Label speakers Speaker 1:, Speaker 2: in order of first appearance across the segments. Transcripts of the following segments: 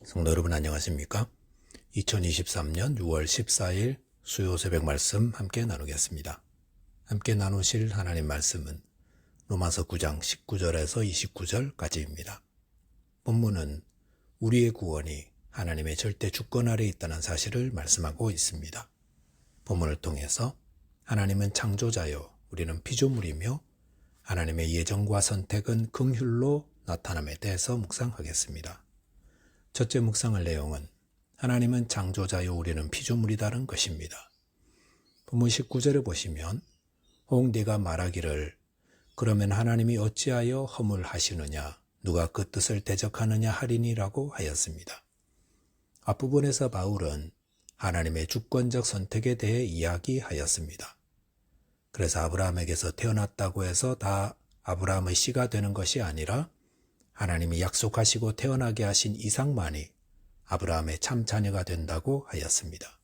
Speaker 1: 성도 여러분 안녕하십니까? 2023년 6월 14일 수요 새벽 말씀 함께 나누겠습니다. 함께 나누실 하나님 말씀은 로마서 9장 19절에서 29절까지입니다. 본문은 우리의 구원이 하나님의 절대 주권 아래 있다는 사실을 말씀하고 있습니다. 본문을 통해서 하나님은 창조자요, 우리는 피조물이며 하나님의 예정과 선택은 긍휼로 나타남에 대해서 묵상하겠습니다. 첫째 묵상할 내용은 하나님은 창조자요 우리는 피조물이다는 것입니다. 본문 19절에 보시면 혹 네가 말하기를 그러면 하나님이 어찌하여 허물하시느냐 누가 그 뜻을 대적하느냐 하리니라고 하였습니다. 앞부분에서 바울은 하나님의 주권적 선택에 대해 이야기하였습니다. 그래서 아브라함에게서 태어났다고 해서 다 아브라함의 씨가 되는 것이 아니라 하나님이 약속하시고 태어나게 하신 이삭만이 아브라함의 참 자녀가 된다고 하였습니다.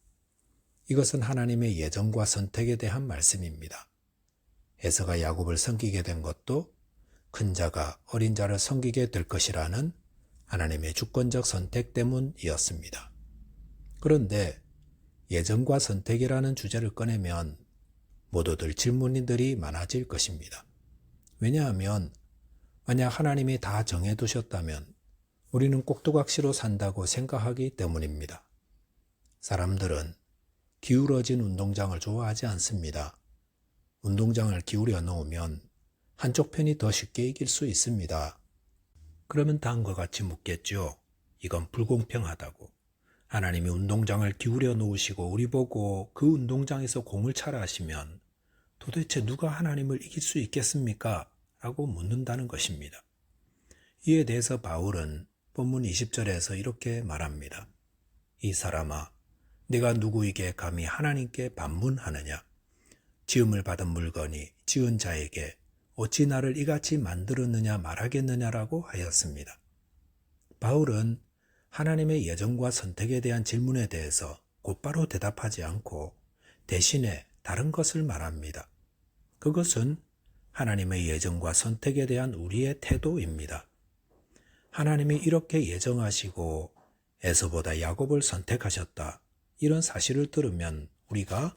Speaker 1: 이것은 하나님의 예정과 선택에 대한 말씀입니다. 에서가 야곱을 섬기게 된 것도 큰 자가 어린 자를 섬기게 될 것이라는 하나님의 주권적 선택 때문이었습니다. 그런데 예정과 선택이라는 주제를 꺼내면 모두들 질문들이 많아질 것입니다. 왜냐하면 만약 하나님이 다 정해두셨다면 우리는 꼭두각시로 산다고 생각하기 때문입니다. 사람들은 기울어진 운동장을 좋아하지 않습니다. 운동장을 기울여 놓으면 한쪽 편이 더 쉽게 이길 수 있습니다. 그러면 다음과 같이 묻겠죠. 이건 불공평하다고. 하나님이 운동장을 기울여 놓으시고 우리 보고 그 운동장에서 공을 차라 하시면 도대체 누가 하나님을 이길 수 있겠습니까? 라고 묻는다는 것입니다. 이에 대해서 바울은 본문 20절에서 이렇게 말합니다. 이 사람아, 내가 누구에게 감히 하나님께 반문하느냐? 지음을 받은 물건이 지은 자에게 어찌 나를 이같이 만들었느냐 말하겠느냐라고 하였습니다. 바울은 하나님의 예정과 선택에 대한 질문에 대해서 곧바로 대답하지 않고 대신에 다른 것을 말합니다. 그것은 하나님의 예정과 선택에 대한 우리의 태도입니다. 하나님이 이렇게 예정하시고 에서보다 야곱을 선택하셨다. 이런 사실을 들으면 우리가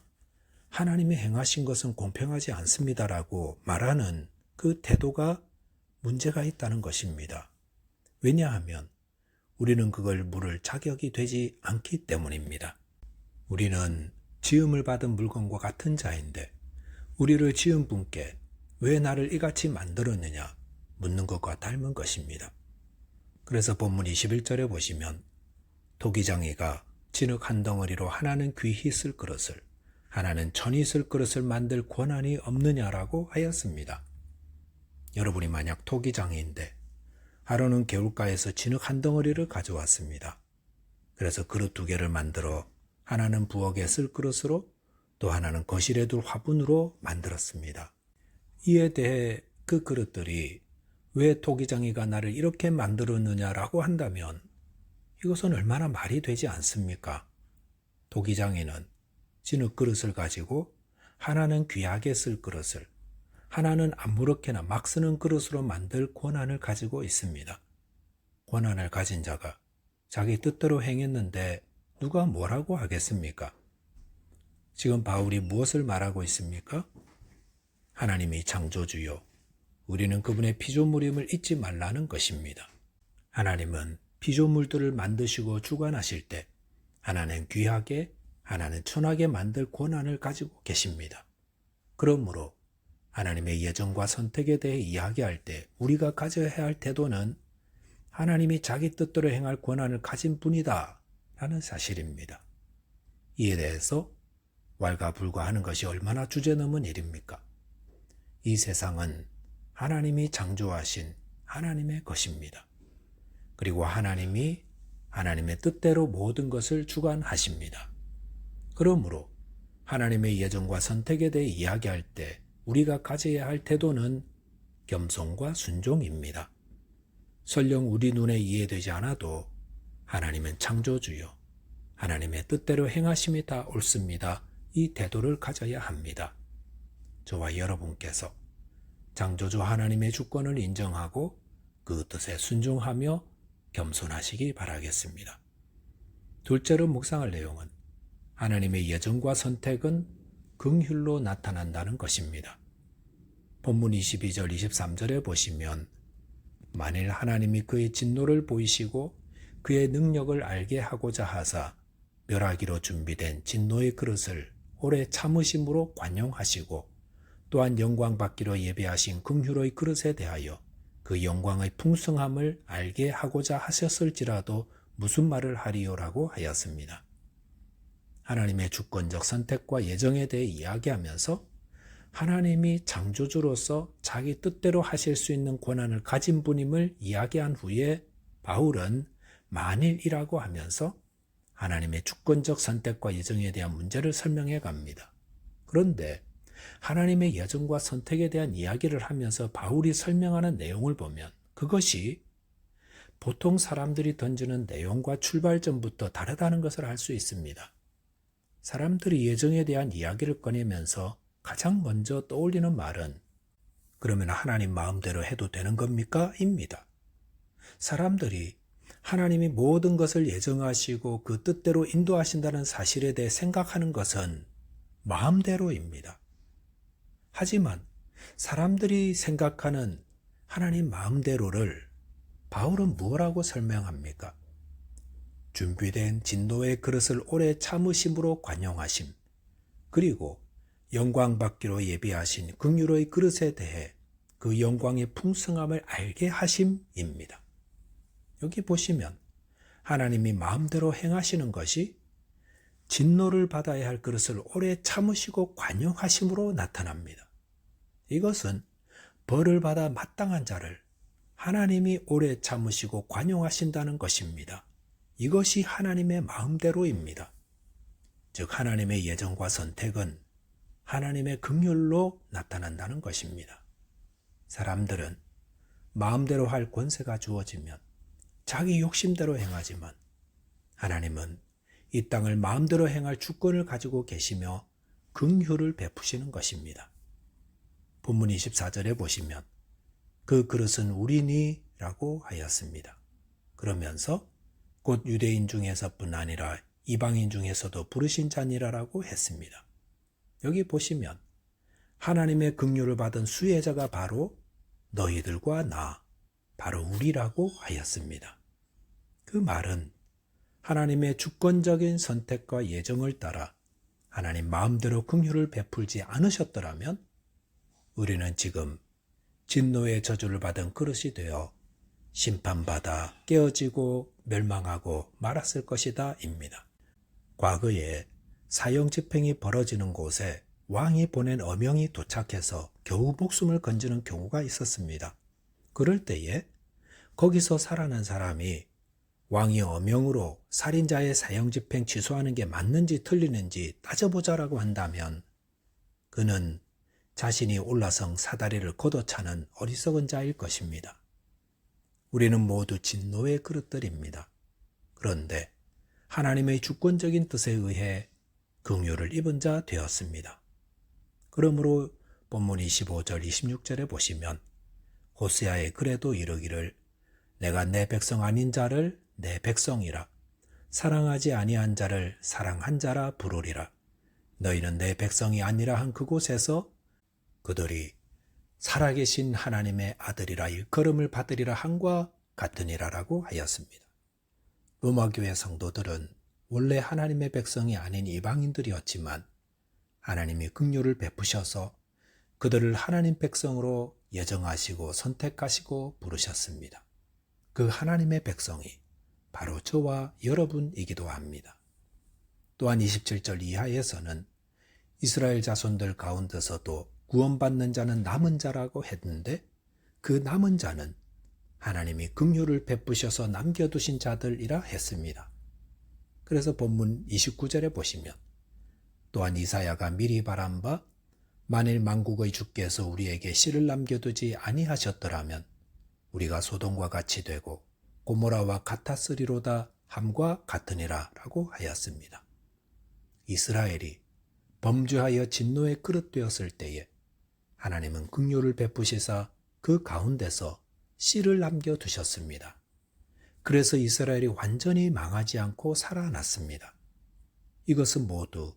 Speaker 1: 하나님이 행하신 것은 공평하지 않습니다라고 말하는 그 태도가 문제가 있다는 것입니다. 왜냐하면 우리는 그걸 물을 자격이 되지 않기 때문입니다. 우리는 지음을 받은 물건과 같은 자인데 우리를 지은 분께 왜 나를 이같이 만들었느냐 묻는 것과 닮은 것입니다. 그래서 본문 21절에 보시면 토기장이가 진흙 한 덩어리로 하나는 귀히 쓸 그릇을 하나는 천히 쓸 그릇을 만들 권한이 없느냐라고 하였습니다. 여러분이 만약 토기장이인데 하루는 개울가에서 진흙 한 덩어리를 가져왔습니다. 그래서 그릇 두 개를 만들어 하나는 부엌에 쓸 그릇으로 또 하나는 거실에 둘 화분으로 만들었습니다. 이에 대해 그 그릇들이 왜 토기장이가 나를 이렇게 만들었느냐라고 한다면 이것은 얼마나 말이 되지 않습니까? 토기장이는 진흙 그릇을 가지고 하나는 귀하게 쓸 그릇을 하나는 아무렇게나 막 쓰는 그릇으로 만들 권한을 가지고 있습니다. 권한을 가진 자가 자기 뜻대로 행했는데 누가 뭐라고 하겠습니까? 지금 바울이 무엇을 말하고 있습니까? 하나님이 창조주요, 우리는 그분의 피조물임을 잊지 말라는 것입니다. 하나님은 피조물들을 만드시고 주관하실 때 하나는 귀하게, 하나는 천하게 만들 권한을 가지고 계십니다. 그러므로 하나님의 예정과 선택에 대해 이야기할 때 우리가 가져야 할 태도는 하나님이 자기 뜻대로 행할 권한을 가진 분이다 라는 사실입니다. 이에 대해서 왈가불가하는 것이 얼마나 주제넘은 일입니까? 이 세상은 하나님이 창조하신 하나님의 것입니다. 그리고 하나님이 하나님의 뜻대로 모든 것을 주관하십니다. 그러므로 하나님의 예정과 선택에 대해 이야기할 때 우리가 가져야 할 태도는 겸손과 순종입니다. 설령 우리 눈에 이해되지 않아도 하나님은 창조주요, 하나님의 뜻대로 행하심이 다 옳습니다. 이 태도를 가져야 합니다. 저와 여러분께서 창조주 하나님의 주권을 인정하고 그 뜻에 순종하며 겸손하시기 바라겠습니다. 둘째로 묵상할 내용은 하나님의 예정과 선택은 긍휼로 나타난다는 것입니다. 본문 22절 23절에 보시면 만일 하나님이 그의 진노를 보이시고 그의 능력을 알게 하고자 하사 멸하기로 준비된 진노의 그릇을 오래 참으심으로 관용하시고 또한 영광 받기로 예배하신 긍휼의 그릇에 대하여 그 영광의 풍성함을 알게 하고자 하셨을지라도 무슨 말을 하리요라고 하였습니다. 하나님의 주권적 선택과 예정에 대해 이야기하면서 하나님이 창조주로서 자기 뜻대로 하실 수 있는 권한을 가진 분임을 이야기한 후에 바울은 만일이라고 하면서 하나님의 주권적 선택과 예정에 대한 문제를 설명해 갑니다. 그런데 하나님의 예정과 선택에 대한 이야기를 하면서 바울이 설명하는 내용을 보면 그것이 보통 사람들이 던지는 내용과 출발점부터 다르다는 것을 알 수 있습니다. 사람들이 예정에 대한 이야기를 꺼내면서 가장 먼저 떠올리는 말은 그러면 하나님 마음대로 해도 되는 겁니까? 입니다. 사람들이 하나님이 모든 것을 예정하시고 그 뜻대로 인도하신다는 사실에 대해 생각하는 것은 마음대로입니다. 하지만 사람들이 생각하는 하나님 마음대로를 바울은 무엇라고 설명합니까? 준비된 진노의 그릇을 오래 참으심으로 관용하심, 그리고 영광 받기로 예비하신 긍휼의 그릇에 대해 그 영광의 풍성함을 알게 하심입니다. 여기 보시면 하나님이 마음대로 행하시는 것이 진노를 받아야 할 그릇을 오래 참으시고 관용하심으로 나타납니다. 이것은 벌을 받아 마땅한 자를 하나님이 오래 참으시고 관용하신다는 것입니다. 이것이 하나님의 마음대로입니다. 즉 하나님의 예정과 선택은 하나님의 긍휼로 나타난다는 것입니다. 사람들은 마음대로 할 권세가 주어지면 자기 욕심대로 행하지만 하나님은 이 땅을 마음대로 행할 주권을 가지고 계시며 긍휼을 베푸시는 것입니다. 본문 24절에 보시면 그 그릇은 우리니 라고 하였습니다. 그러면서 곧 유대인 중에서뿐 아니라 이방인 중에서도 부르신 자니라라고 했습니다. 여기 보시면 하나님의 긍휼을 받은 수혜자가 바로 너희들과 나, 바로 우리라고 하였습니다. 그 말은 하나님의 주권적인 선택과 예정을 따라 하나님 마음대로 긍휼을 베풀지 않으셨더라면 우리는 지금 진노의 저주를 받은 그릇이 되어 심판받아 깨어지고 멸망하고 말았을 것이다 입니다. 과거에 사형 집행이 벌어지는 곳에 왕이 보낸 어명이 도착해서 겨우 목숨을 건지는 경우가 있었습니다. 그럴 때에 거기서 살아난 사람이 왕이 어명으로 살인자의 사형 집행 취소하는 게 맞는지 틀리는지 따져보자라고 한다면 그는 자신이 올라성 사다리를 걷어차는 어리석은 자일 것입니다. 우리는 모두 진노의 그릇들입니다. 그런데 하나님의 주권적인 뜻에 의해 긍휼을 입은 자 되었습니다. 그러므로 본문 25절 26절에 보시면 호세아의 글에도 이르기를 내가 내 백성 아닌 자를 내 백성이라 사랑하지 아니한 자를 사랑한 자라 부르리라. 너희는 내 백성이 아니라 한 그곳에서 그들이 살아계신 하나님의 아들이라 일컬음을 받으리라 한과 같으니라라고 하였습니다. 로마교회 성도들은 원래 하나님의 백성이 아닌 이방인들이었지만 하나님이 긍휼을 베푸셔서 그들을 하나님 백성으로 예정하시고 선택하시고 부르셨습니다. 그 하나님의 백성이 바로 저와 여러분이기도 합니다. 또한 27절 이하에서는 이스라엘 자손들 가운데서도 구원받는 자는 남은 자라고 했는데 그 남은 자는 하나님이 긍휼을 베푸셔서 남겨두신 자들이라 했습니다. 그래서 본문 29절에 보시면 또한 이사야가 미리 바란 바 만일 만국의 주께서 우리에게 씨를 남겨두지 아니하셨더라면 우리가 소돔과 같이 되고 고모라와 같았으리로다 함과 같으니라 라고 하였습니다. 이스라엘이 범죄하여 진노의 그릇 되었을 때에 하나님은 긍휼을 베푸시사 그 가운데서 씨를 남겨두셨습니다. 그래서 이스라엘이 완전히 망하지 않고 살아났습니다. 이것은 모두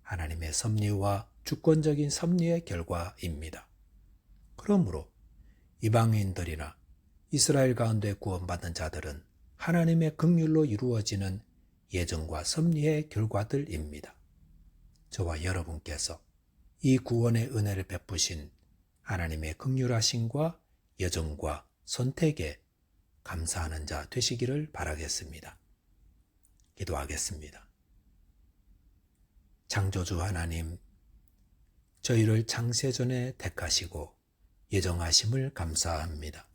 Speaker 1: 하나님의 섭리와 주권적인 섭리의 결과입니다. 그러므로 이방인들이나 이스라엘 가운데 구원받은 자들은 하나님의 긍휼로 이루어지는 예정과 섭리의 결과들입니다. 저와 여러분께서 이 구원의 은혜를 베푸신 하나님의 긍휼하심과 여정과 선택에 감사하는 자 되시기를 바라겠습니다. 기도하겠습니다. 창조주 하나님, 저희를 창세전에 택하시고 예정하심을 감사합니다.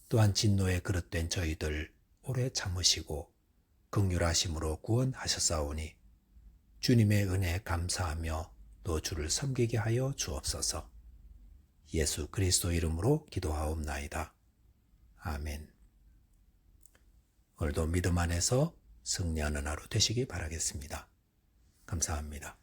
Speaker 1: 또한 진노에 그릇된 저희들 오래 참으시고 긍휼하심으로 구원하셨사오니 주님의 은혜에 감사하며 또 주를 섬기게 하여 주옵소서. 예수 그리스도 이름으로 기도하옵나이다. 아멘. 오늘도 믿음 안에서 승리하는 하루 되시기 바라겠습니다. 감사합니다.